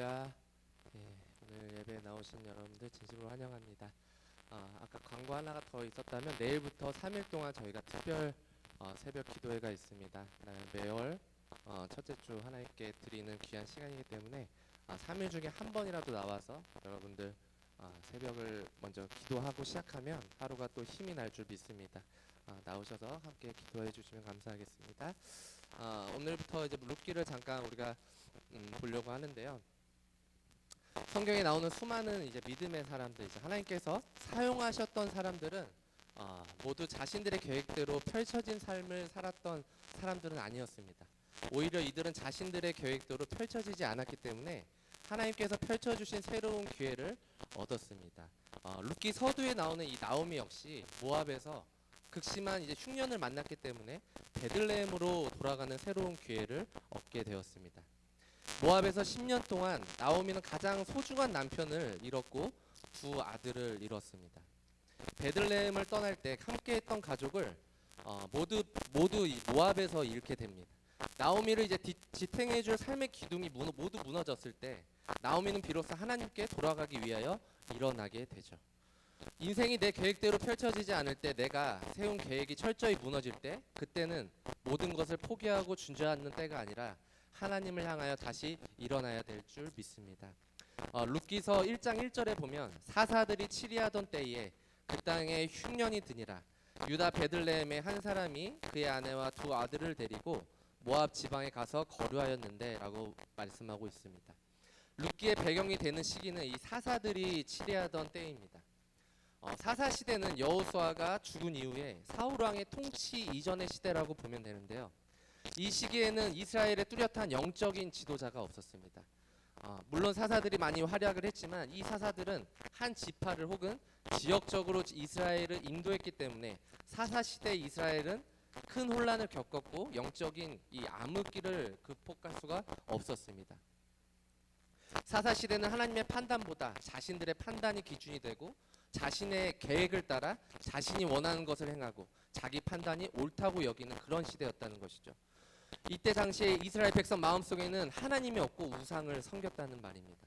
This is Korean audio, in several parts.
할렐루야. 오늘 예배에 나오신 여러분들 진심으로 환영합니다. 아까 광고 하나가 더 있었다면 내일부터 3일 동안 저희가 특별 새벽 기도회가 있습니다. 매월 첫째 주 하나님께 드리는 귀한 시간이기 때문에 3일 중에 한 번이라도 나와서 여러분들 새벽을 먼저 기도하고 시작하면 하루가 또 힘이 날 줄 믿습니다. 나오셔서 함께 기도해 주시면 감사하겠습니다. 오늘부터 이제 룻기를 잠깐 우리가 보려고 하는데요. 성경에 나오는 수많은 이제 믿음의 사람들, 이제 하나님께서 사용하셨던 사람들은 모두 자신들의 계획대로 펼쳐진 삶을 살았던 사람들은 아니었습니다. 오히려 이들은 자신들의 계획대로 펼쳐지지 않았기 때문에 하나님께서 펼쳐주신 새로운 기회를 얻었습니다. 룻기 서두에 나오는 이 나오미 역시 모압에서 극심한 이제 흉년을 만났기 때문에 베들레헴으로 돌아가는 새로운 기회를 얻게 되었습니다. 모압에서 10년 동안 나오미는 가장 소중한 남편을 잃었고 두 아들을 잃었습니다. 베들레헴을 떠날 때 함께했던 가족을 모두 이 모압에서 잃게 됩니다. 나오미를 이제 지탱해줄 삶의 기둥이 모두 무너졌을 때 나오미는 비로소 하나님께 돌아가기 위하여 일어나게 되죠. 인생이 내 계획대로 펼쳐지지 않을 때, 내가 세운 계획이 철저히 무너질 때, 그때는 모든 것을 포기하고 주저앉는 때가 아니라 하나님을 향하여 다시 일어나야 될 줄 믿습니다. 룻기서 1장 1절에 보면 사사들이 치리하던 때에 그 땅에 흉년이 드니라. 유다 베들레헴의 한 사람이 그의 아내와 두 아들을 데리고 모압 지방에 가서 거류하였는데 라고 말씀하고 있습니다. 룻기의 배경이 되는 시기는 이 사사들이 치리하던 때입니다. 사사시대는 여호수아가 죽은 이후에 사울왕의 통치 이전의 시대라고 보면 되는데요. 이 시기에는 이스라엘의 뚜렷한 영적인 지도자가 없었습니다. 물론 사사들이 많이 활약을 했지만 이 사사들은 한 지파를 혹은 지역적으로 이스라엘을 인도했기 때문에 사사시대 이스라엘은 큰 혼란을 겪었고 영적인 이 암흑기를 극복할 수가 없었습니다. 사사시대는 하나님의 판단보다 자신들의 판단이 기준이 되고 자신의 계획을 따라 자신이 원하는 것을 행하고 자기 판단이 옳다고 여기는 그런 시대였다는 것이죠. 이때 당시에 이스라엘 백성 마음속에는 하나님이 없고 우상을 섬겼다는 말입니다.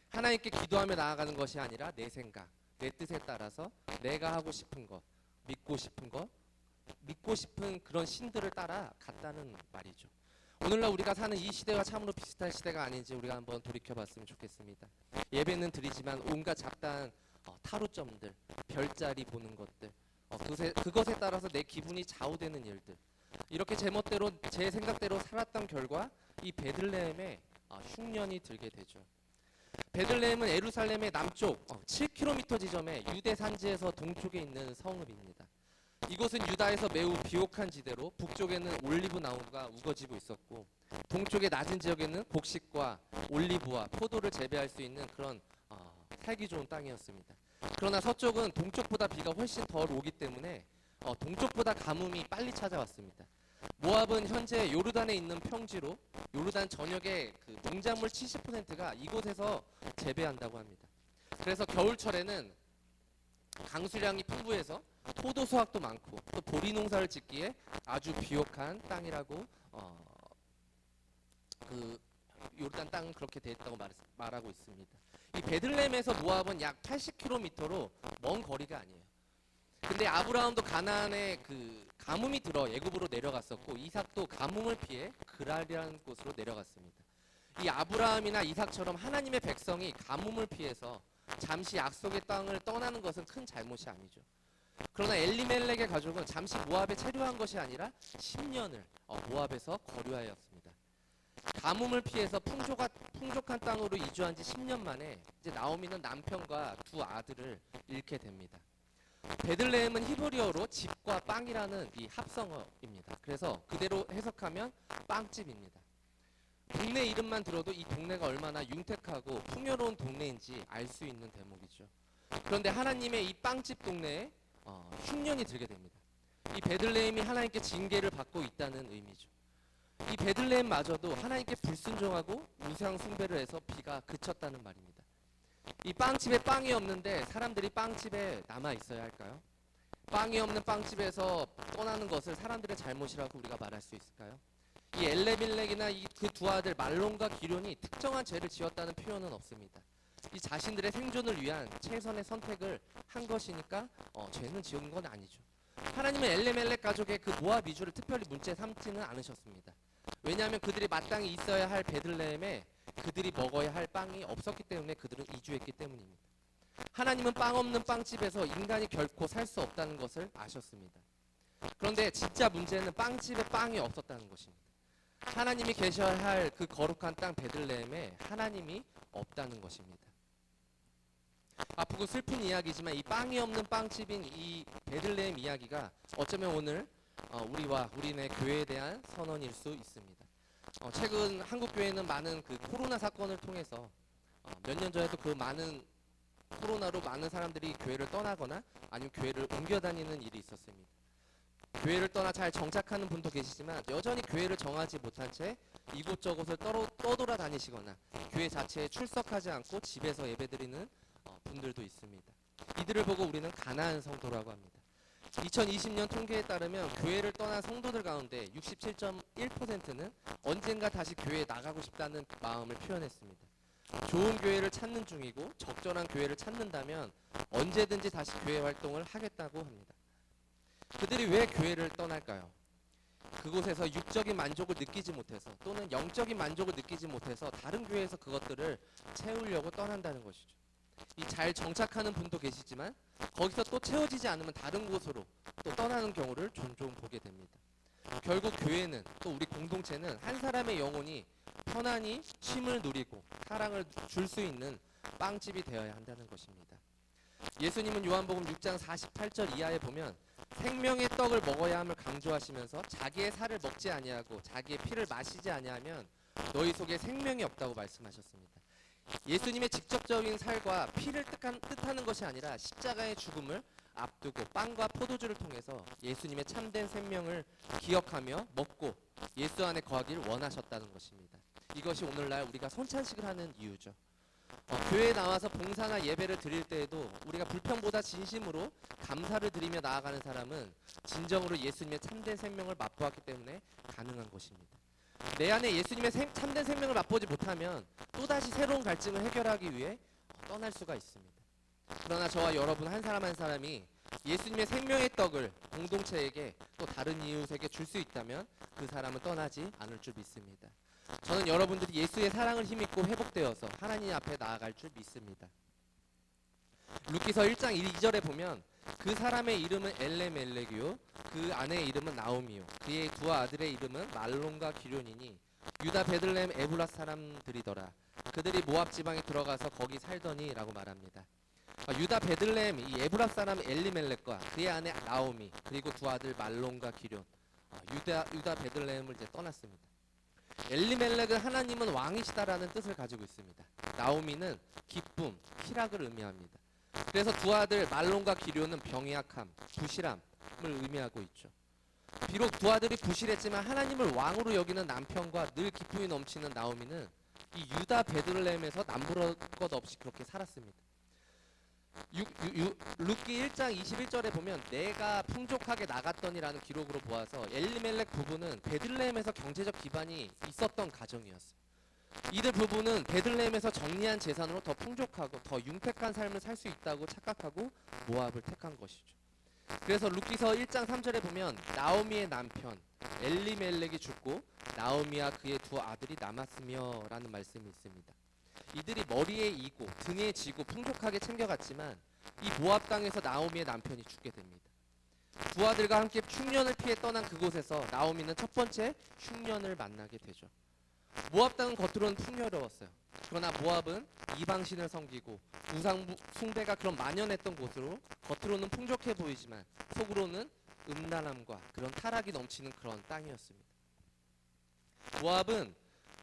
하나님께 기도하며 나아가는 것이 아니라 내 생각, 내 뜻에 따라서 내가 하고 싶은 것, 믿고 싶은 그런 신들을 따라 갔다는 말이죠. 오늘날 우리가 사는 이 시대와 참으로 비슷한 시대가 아닌지 우리가 한번 돌이켜봤으면 좋겠습니다. 예배는 드리지만 온갖 잡다한 타로점들, 별자리 보는 것들, 그것에 따라서 내 기분이 좌우되는 일들, 이렇게 제멋대로 제 생각대로 살았던 결과 이 베들레헴에 흉년이 들게 되죠. 베들레헴은 예루살렘의 남쪽 7km 지점에 유대 산지에서 동쪽에 있는 성읍입니다. 이곳은 유다에서 매우 비옥한 지대로 북쪽에는 올리브 나무가 우거지고 있었고 동쪽의 낮은 지역에는 곡식과 올리브와 포도를 재배할 수 있는 그런 살기 좋은 땅이었습니다. 그러나 서쪽은 동쪽보다 비가 훨씬 덜 오기 때문에 동쪽보다 가뭄이 빨리 찾아왔습니다. 모압은 현재 요르단에 있는 평지로 요르단 전역의 그 농작물 70%가 이곳에서 재배한다고 합니다. 그래서 겨울철에는 강수량이 풍부해서 포도 수확도 많고 또 보리 농사를 짓기에 아주 비옥한 땅이라고 그 요르단 땅은 그렇게 돼 있다고 말하고 있습니다. 이 베들레헴에서 모압은 약 80km로 먼 거리가 아니에요. 근데 아브라함도 가나안에 그 가뭄이 들어 애굽으로 내려갔었고 이삭도 가뭄을 피해 그랄이라는 곳으로 내려갔습니다. 이 아브라함이나 이삭처럼 하나님의 백성이 가뭄을 피해서 잠시 약속의 땅을 떠나는 것은 큰 잘못이 아니죠. 그러나 엘리멜렉의 가족은 잠시 모압에 체류한 것이 아니라 10년을 모압에서 거류하였습니다. 가뭄을 피해서 풍족한 땅으로 이주한 지 10년 만에 이제 나오미는 남편과 두 아들을 잃게 됩니다. 베들레헴은 히브리어로 집과 빵이라는 이 합성어입니다. 그래서 그대로 해석하면 빵집입니다. 동네 이름만 들어도 이 동네가 얼마나 융택하고 풍요로운 동네인지 알 수 있는 대목이죠. 그런데 하나님의 이 빵집 동네에 흉년이 들게 됩니다. 이 베들레헴이 하나님께 징계를 받고 있다는 의미죠. 이 베들레헴마저도 하나님께 불순종하고 우상 숭배를 해서 비가 그쳤다는 말입니다. 이 빵집에 빵이 없는데 사람들이 빵집에 남아 있어야 할까요? 빵이 없는 빵집에서 떠나는 것을 사람들의 잘못이라고 우리가 말할 수 있을까요? 이 엘레멜렉이나 이 그 두 아들 말론과 기런이 특정한 죄를 지었다는 표현은 없습니다. 이 자신들의 생존을 위한 최선의 선택을 한 것이니까 죄는 지은 건 아니죠. 하나님은 엘레멜렉 가족의 그 모압 이주를 특별히 문제 삼지는 않으셨습니다. 왜냐하면 그들이 마땅히 있어야 할 베들레헴에 그들이 먹어야 할 빵이 없었기 때문에 그들은 이주했기 때문입니다. 하나님은 빵 없는 빵집에서 인간이 결코 살 수 없다는 것을 아셨습니다. 그런데 진짜 문제는 빵집에 빵이 없었다는 것입니다. 하나님이 계셔야 할 그 거룩한 땅 베들레헴에 하나님이 없다는 것입니다. 아프고 슬픈 이야기지만 이 빵이 없는 빵집인 이 베들레헴 이야기가 어쩌면 오늘 우리와 우리네 교회에 대한 선언일 수 있습니다. 최근 한국 교회는 많은 그 코로나 사건을 통해서 몇 년 전에도 그 많은 코로나로 많은 사람들이 교회를 떠나거나 아니면 교회를 옮겨 다니는 일이 있었습니다. 교회를 떠나 잘 정착하는 분도 계시지만 여전히 교회를 정하지 못한 채 이곳저곳을 떠돌아 다니시거나 교회 자체에 출석하지 않고 집에서 예배드리는 분들도 있습니다. 이들을 보고 우리는 가나안 성도라고 합니다. 2020년 통계에 따르면 교회를 떠난 성도들 가운데 67.1%는 언젠가 다시 교회에 나가고 싶다는 마음을 표현했습니다. 좋은 교회를 찾는 중이고 적절한 교회를 찾는다면 언제든지 다시 교회 활동을 하겠다고 합니다. 그들이 왜 교회를 떠날까요? 그곳에서 육적인 만족을 느끼지 못해서 또는 영적인 만족을 느끼지 못해서 다른 교회에서 그것들을 채우려고 떠난다는 것이죠. 이 잘 정착하는 분도 계시지만 거기서 또 채워지지 않으면 다른 곳으로 또 떠나는 경우를 종종 보게 됩니다. 결국 교회는 또 우리 공동체는 한 사람의 영혼이 편안히 쉼을 누리고 사랑을 줄 수 있는 빵집이 되어야 한다는 것입니다. 예수님은 요한복음 6장 48절 이하에 보면 생명의 떡을 먹어야 함을 강조하시면서 자기의 살을 먹지 아니하고 자기의 피를 마시지 아니하면 너희 속에 생명이 없다고 말씀하셨습니다. 예수님의 직접적인 살과 피를 뜻하는 것이 아니라 십자가의 죽음을 앞두고 빵과 포도주를 통해서 예수님의 참된 생명을 기억하며 먹고 예수 안에 거하기를 원하셨다는 것입니다. 이것이 오늘날 우리가 손찬식을 하는 이유죠. 교회에 나와서 봉사나 예배를 드릴 때에도 우리가 불평보다 진심으로 감사를 드리며 나아가는 사람은 진정으로 예수님의 참된 생명을 맛보았기 때문에 가능한 것입니다. 내 안에 예수님의 참된 생명을 맛보지 못하면 또다시 새로운 갈증을 해결하기 위해 떠날 수가 있습니다. 그러나 저와 여러분 한 사람 한 사람이 예수님의 생명의 떡을 공동체에게 또 다른 이웃에게 줄 수 있다면 그 사람은 떠나지 않을 줄 믿습니다. 저는 여러분들이 예수의 사랑을 힘입고 회복되어서 하나님 앞에 나아갈 줄 믿습니다. 루키서 1장 2절에 보면 그 사람의 이름은 엘레멜렉이요 그 아내의 이름은 나오미요 그의 두 아들의 이름은 말론과 기런이니 유다 베들레헴 에브라 사람들이더라. 그들이 모압 지방에 들어가서 거기 살더니 라고 말합니다. 유다 베들레헴 이 에브라 사람 엘리멜렉과 그의 아내 나오미 그리고 두 아들 말론과 기런 유다 베들레헴을 이제 떠났습니다. 엘리멜렉은 하나님은 왕이시다라는 뜻을 가지고 있습니다. 나오미는 기쁨, 희락을 의미합니다. 그래서 두 아들 말론과 기런은 병약함, 부실함을 의미하고 있죠. 비록 두 아들이 부실했지만 하나님을 왕으로 여기는 남편과 늘 기쁨이 넘치는 나오미는 이 유다 베들레헴에서 남부럴 것 없이 그렇게 살았습니다. 룻기 1장 21절에 보면 내가 풍족하게 나갔더니라는 기록으로 보아서 엘리멜렉 부부는 베들레헴에서 경제적 기반이 있었던 가정이었어요. 이들 부부는 베들레헴에서 정리한 재산으로 더 풍족하고 더 융택한 삶을 살 수 있다고 착각하고 모압을 택한 것이죠. 그래서 룻기서 1장 3절에 보면 나오미의 남편 엘리멜렉이 죽고 나오미와 그의 두 아들이 남았으며 라는 말씀이 있습니다. 이들이 머리에 이고 등에 지고 풍족하게 챙겨갔지만 이 모압 땅에서 나오미의 남편이 죽게 됩니다. 두 아들과 함께 흉년을 피해 떠난 그곳에서 나오미는 첫 번째 흉년을 만나게 되죠. 모압 땅은 겉으로는 풍요로웠어요. 그러나 모압은 이방신을 섬기고 우상 숭배가 그런 만연했던 곳으로 겉으로는 풍족해 보이지만 속으로는 음란함과 그런 타락이 넘치는 그런 땅이었습니다. 모압은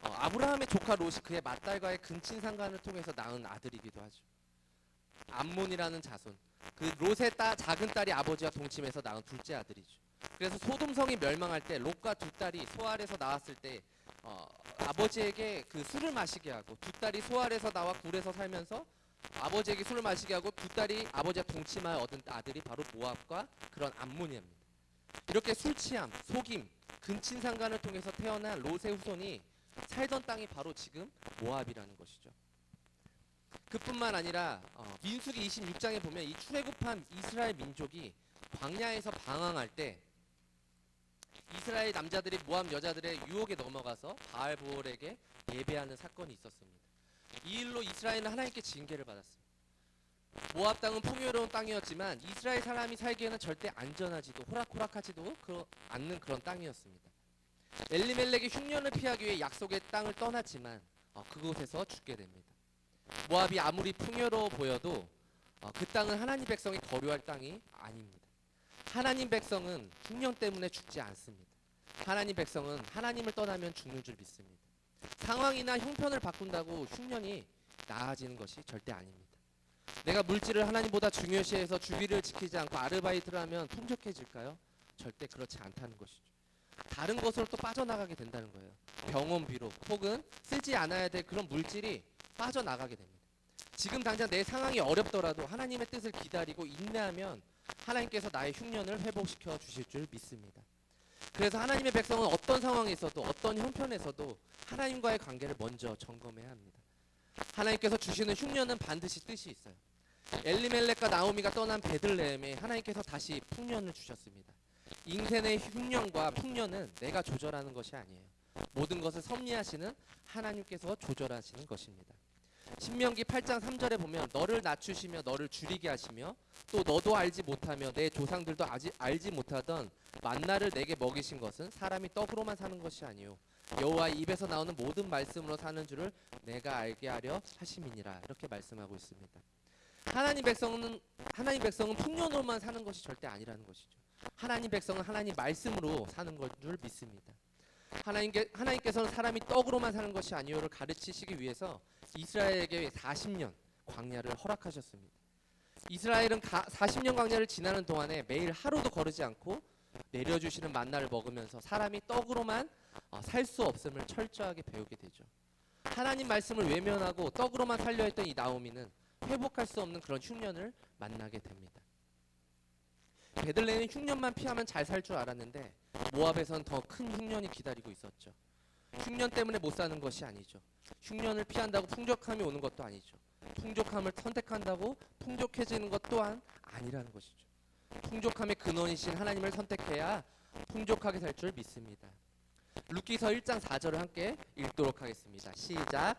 아브라함의 조카 롯이 그의 맏딸과의 근친상간을 통해서 낳은 아들이기도 하죠. 암몬이라는 자손, 그 롯의 작은 딸이 아버지와 동침해서 낳은 둘째 아들이죠. 그래서 소돔성이 멸망할 때 롯과 두 딸이 소알에서 나왔을 때 아버지에게 그 술을 마시게 하고 두 딸이 소알에서 나와 굴에서 살면서 아버지에게 술을 마시게 하고 두 딸이 아버지와 동침하여 얻은 아들이 바로 모압과 그런 암몬이입니다. 이렇게 술 취함, 속임, 근친상간을 통해서 태어난 롯의 후손이 살던 땅이 바로 지금 모압이라는 것이죠. 그뿐만 아니라 민수기 26장에 보면 이 출애굽한 이스라엘 민족이 광야에서 방황할 때 이스라엘 남자들이 모압 여자들의 유혹에 넘어가서 바알보올에게 예배하는 사건이 있었습니다. 이 일로 이스라엘은 하나님께 징계를 받았습니다. 모압 땅은 풍요로운 땅이었지만 이스라엘 사람이 살기에는 절대 안전하지도 호락호락하지도 않는 그런 땅이었습니다. 엘리멜렉이 흉년을 피하기 위해 약속의 땅을 떠났지만 그곳에서 죽게 됩니다. 모압이 아무리 풍요로워 보여도 그 땅은 하나님 백성이 거류할 땅이 아닙니다. 하나님 백성은 흉년 때문에 죽지 않습니다. 하나님 백성은 하나님을 떠나면 죽는 줄 믿습니다. 상황이나 형편을 바꾼다고 흉년이 나아지는 것이 절대 아닙니다. 내가 물질을 하나님보다 중요시해서 주기를 지키지 않고 아르바이트를 하면 풍족해질까요? 절대 그렇지 않다는 것이죠. 다른 것으로 또 빠져나가게 된다는 거예요. 병원비로 혹은 쓰지 않아야 될 그런 물질이 빠져나가게 됩니다. 지금 당장 내 상황이 어렵더라도 하나님의 뜻을 기다리고 인내하면 하나님께서 나의 흉년을 회복시켜 주실 줄 믿습니다. 그래서 하나님의 백성은 어떤 상황에서도 어떤 형편에서도 하나님과의 관계를 먼저 점검해야 합니다. 하나님께서 주시는 흉년은 반드시 뜻이 있어요. 엘리멜렉과 나오미가 떠난 베들레헴에 하나님께서 다시 풍년을 주셨습니다. 인생의 흉년과 풍년은 내가 조절하는 것이 아니에요. 모든 것을 섭리하시는 하나님께서 조절하시는 것입니다. 신명기 8장 3절에 보면 너를 낮추시며 너를 줄이게 하시며 또 너도 알지 못하며 내 조상들도 아직 알지 못하던 만나를 내게 먹이신 것은 사람이 떡으로만 사는 것이 아니요 여호와의 입에서 나오는 모든 말씀으로 사는 줄을 내가 알게 하려 하심이니라. 이렇게 말씀하고 있습니다. 하나님 백성은 풍년으로만 사는 것이 절대 아니라는 것이죠. 하나님 백성은 하나님 말씀으로 사는 것 줄 믿습니다. 하나님께서는 사람이 떡으로만 사는 것이 아니오를 가르치시기 위해서 이스라엘에게 40년 광야를 허락하셨습니다. 이스라엘은 40년 광야를 지나는 동안에 매일 하루도 거르지 않고 내려주시는 만나를 먹으면서 사람이 떡으로만 살 수 없음을 철저하게 배우게 되죠. 하나님 말씀을 외면하고 떡으로만 살려 했던 이 나오미는 회복할 수 없는 그런 흉년을 만나게 됩니다. 베들레헴은 흉년만 피하면 잘 살 줄 알았는데 모압에선 더 큰 흉년이 기다리고 있었죠. 흉년 때문에 못 사는 것이 아니죠. 흉년을 피한다고 풍족함이 오는 것도 아니죠. 풍족함을 선택한다고 풍족해지는 것 또한 아니라는 것이죠. 풍족함의 근원이신 하나님을 선택해야 풍족하게 살 줄 믿습니다. 룻기서 1장 4절을 함께 읽도록 하겠습니다. 시작.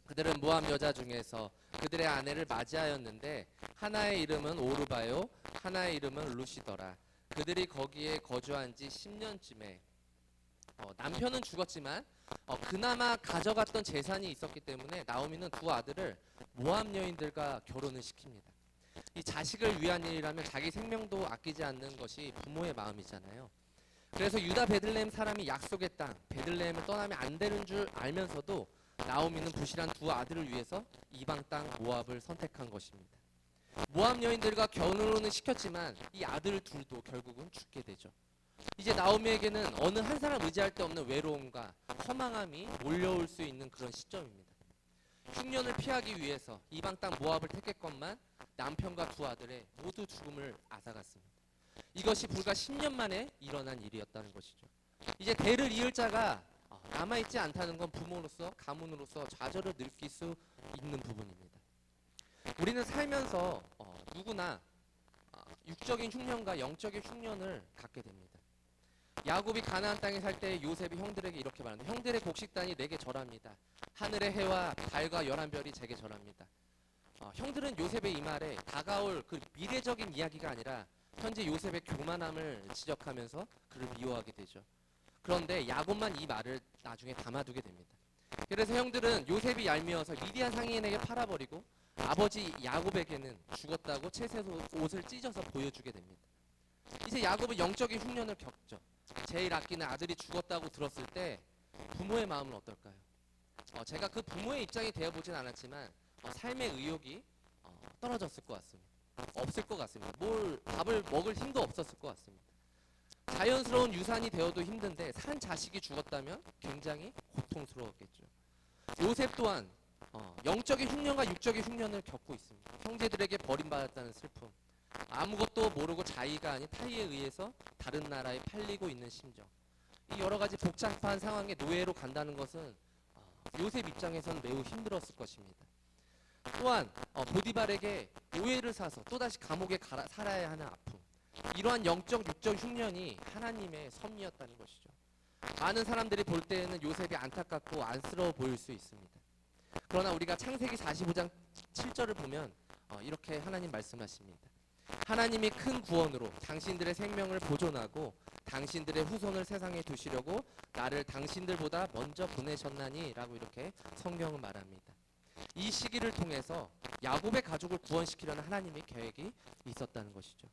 그들은 모압 여자 중에서 그들의 아내를 맞이하였는데 하나의 이름은 오르바요 하나의 이름은 룻이더라. 그들이 거기에 거주한 지 10년쯤에 남편은 죽었지만 그나마 가져갔던 재산이 있었기 때문에 나오미는 두 아들을 모압 여인들과 결혼을 시킵니다. 이 자식을 위한 일이라면 자기 생명도 아끼지 않는 것이 부모의 마음이잖아요. 그래서 유다 베들레헴 사람이 약속의 땅 베들레헴을 떠나면 안 되는 줄 알면서도 나오미는 부실한 두 아들을 위해서 이방 땅 모압을 선택한 것입니다. 모압 여인들과 결혼은 시켰지만 이 아들 둘도 결국은 죽게 되죠. 이제 나오미에게는 어느 한 사람 의지할 데 없는 외로움과 허망함이 몰려올 수 있는 그런 시점입니다. 흉년을 피하기 위해서 이방 땅 모압을 택했건만 남편과 두 아들의 모두 죽음을 앗아갔습니다. 이것이 불과 10년 만에 일어난 일이었다는 것이죠. 이제 대를 이을 자가 남아있지 않다는 건 부모로서 가문으로서 좌절을 느낄 수 있는 부분입니다. 우리는 살면서 누구나 육적인 흉년과 영적인 흉년을 갖게 됩니다. 야곱이 가나안 땅에 살 때 요셉이 형들에게 이렇게 말합니다. 형들의 곡식단이 내게 절합니다. 하늘의 해와 달과 열한 별이 제게 절합니다. 형들은 요셉의 이 말에 다가올 그 미래적인 이야기가 아니라 현재 요셉의 교만함을 지적하면서 그를 미워하게 되죠. 그런데 야곱만 이 말을 나중에 담아두게 됩니다. 그래서 형들은 요셉이 얄미워서 미디안 상인에게 팔아버리고 아버지 야곱에게는 죽었다고 채색 옷을 찢어서 보여주게 됩니다. 이제 야곱은 영적인 흉년을 겪죠. 제일 아끼는 아들이 죽었다고 들었을 때 부모의 마음은 어떨까요? 제가 그 부모의 입장이 되어보진 않았지만 삶의 의욕이 떨어졌을 것 같습니다. 없을 것 같습니다. 밥을 먹을 힘도 없었을 것 같습니다. 자연스러운 유산이 되어도 힘든데 산 자식이 죽었다면 굉장히 고통스러웠겠죠. 요셉 또한 영적인 흉년과 육적인 흉년을 겪고 있습니다. 형제들에게 버림받았다는 슬픔, 아무것도 모르고 자의가 아닌 타의에 의해서 다른 나라에 팔리고 있는 심정, 이 여러 가지 복잡한 상황에 노예로 간다는 것은 요셉 입장에서는 매우 힘들었을 것입니다. 또한 보디발에게 노예를 사서 또다시 감옥에 살아야 하는 아픔, 이러한 영적 육적 흉년이 하나님의 섭리였다는 것이죠. 많은 사람들이 볼 때에는 요셉이 안타깝고 안쓰러워 보일 수 있습니다. 그러나 우리가 창세기 45장 7절을 보면 이렇게 하나님 말씀하십니다. 하나님이 큰 구원으로 당신들의 생명을 보존하고 당신들의 후손을 세상에 두시려고 나를 당신들보다 먼저 보내셨나니 라고 이렇게 성경은 말합니다. 이 시기를 통해서 야곱의 가족을 구원시키려는 하나님의 계획이 있었다는 것이죠.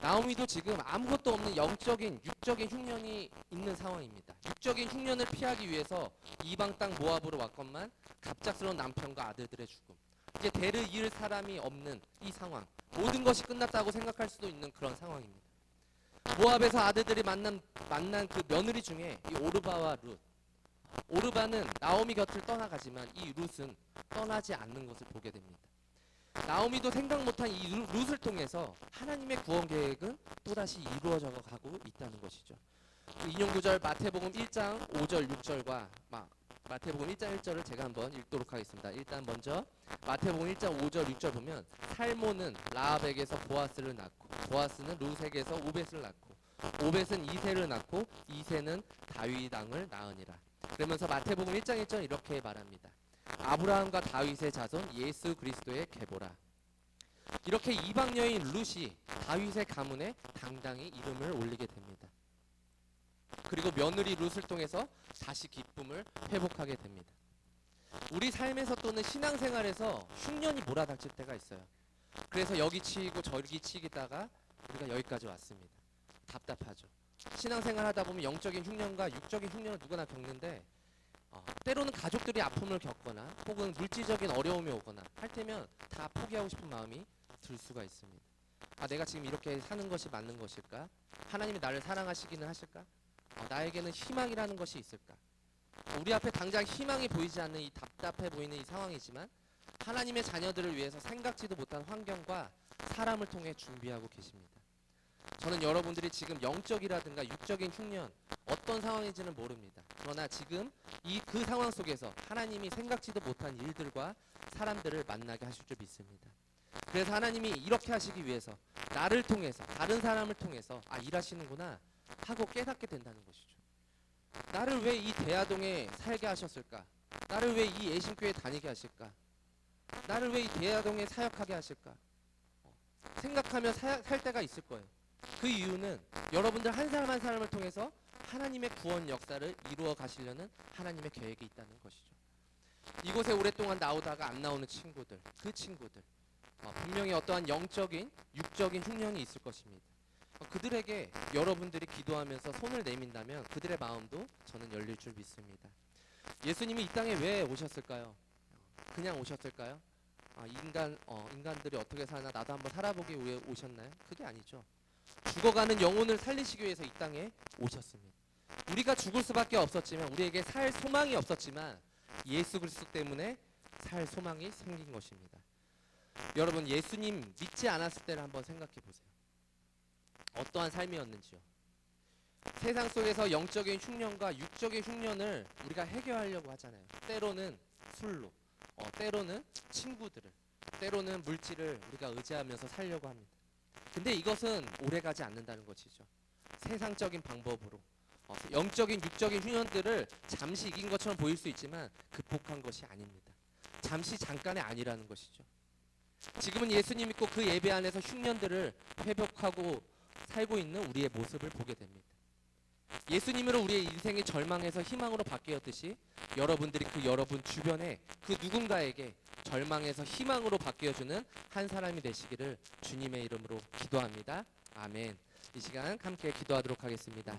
나오미도 지금 아무것도 없는 영적인 육적인 흉년이 있는 상황입니다. 육적인 흉년을 피하기 위해서 이방 땅 모압으로 왔건만 갑작스러운 남편과 아들들의 죽음, 이제 대를 이을 사람이 없는 이 상황, 모든 것이 끝났다고 생각할 수도 있는 그런 상황입니다. 모압에서 아들들이 만난 그 며느리 중에 이 오르바와 룻, 오르바는 나오미 곁을 떠나가지만 이 룻은 떠나지 않는 것을 보게 됩니다. 나오미도 생각 못한 이 룻을 통해서 하나님의 구원 계획은 또다시 이루어져 가고 있다는 것이죠. 그 인용 구절 마태복음 1장 5절 6절과 마태복음 1장 1절을 제가 한번 읽도록 하겠습니다. 일단 먼저 마태복음 1장 5절 6절 보면 살모는 라합에게서 보아스를 낳고 보아스는 룻에게서 오벳을 낳고 오벳은 이새를 낳고 이새는 다윗 왕을 낳으니라. 그러면서 마태복음 1장 1절 이렇게 말합니다. 아브라함과 다윗의 자손 예수 그리스도의 계보라. 이렇게 이방 여인 룻이 다윗의 가문에 당당히 이름을 올리게 됩니다. 그리고 며느리 룻을 통해서 다시 기쁨을 회복하게 됩니다. 우리 삶에서 또는 신앙생활에서 흉년이 몰아닥칠 때가 있어요. 그래서 여기 치이고 저기 치이다가 우리가 여기까지 왔습니다. 답답하죠. 신앙생활 하다 보면 영적인 흉년과 육적인 흉년을 누구나 겪는데 때로는 가족들이 아픔을 겪거나 혹은 물질적인 어려움이 오거나 할 때면 다 포기하고 싶은 마음이 들 수가 있습니다. 내가 지금 이렇게 사는 것이 맞는 것일까? 하나님이 나를 사랑하시기는 하실까? 나에게는 희망이라는 것이 있을까? 우리 앞에 당장 희망이 보이지 않는 이 답답해 보이는 이 상황이지만 하나님의 자녀들을 위해서 생각지도 못한 환경과 사람을 통해 준비하고 계십니다. 저는 여러분들이 지금 영적이라든가 육적인 흉년 어떤 상황인지는 모릅니다. 그러나 지금 그 상황 속에서 하나님이 생각지도 못한 일들과 사람들을 만나게 하실 줄 믿습니다. 그래서 하나님이 이렇게 하시기 위해서 나를 통해서 다른 사람을 통해서 일하시는구나 하고 깨닫게 된다는 것이죠. 나를 왜 이 대야동에 살게 하셨을까? 나를 왜 이 예신교회 다니게 하실까? 나를 왜 이 대야동에 사역하게 하실까? 생각하며 살 때가 있을 거예요. 그 이유는 여러분들 한 사람 한 사람을 통해서 하나님의 구원 역사를 이루어 가시려는 하나님의 계획이 있다는 것이죠. 이곳에 오랫동안 나오다가 안 나오는 친구들, 그 친구들 분명히 어떠한 영적인, 육적인 흉년이 있을 것입니다. 그들에게 여러분들이 기도하면서 손을 내민다면 그들의 마음도 저는 열릴 줄 믿습니다. 예수님이 이 땅에 왜 오셨을까요? 그냥 오셨을까요? 인간들이 어떻게 사나 나도 한번 살아보기 위해 오셨나요? 그게 아니죠. 죽어가는 영혼을 살리시기 위해서 이 땅에 오셨습니다. 우리가 죽을 수밖에 없었지만 우리에게 살 소망이 없었지만 예수 그리스도 때문에 살 소망이 생긴 것입니다. 여러분 예수님 믿지 않았을 때를 한번 생각해 보세요. 어떠한 삶이었는지요. 세상 속에서 영적인 흉년과 육적인 흉년을 우리가 해결하려고 하잖아요. 때로는 술로, 때로는 친구들을, 때로는 물질을 우리가 의지하면서 살려고 합니다. 근데 이것은 오래가지 않는다는 것이죠. 세상적인 방법으로 영적인 육적인 흉년들을 잠시 이긴 것처럼 보일 수 있지만 극복한 것이 아닙니다. 잠시 잠깐의 아니라는 것이죠. 지금은 예수님 믿고 그 예배 안에서 흉년들을 회복하고 살고 있는 우리의 모습을 보게 됩니다. 예수님으로 우리의 인생이 절망에서 희망으로 바뀌었듯이 여러분들이 여러분 주변에 그 누군가에게 절망에서 희망으로 바뀌어주는 한 사람이 되시기를 주님의 이름으로 기도합니다. 아멘. 이 시간 함께 기도하도록 하겠습니다.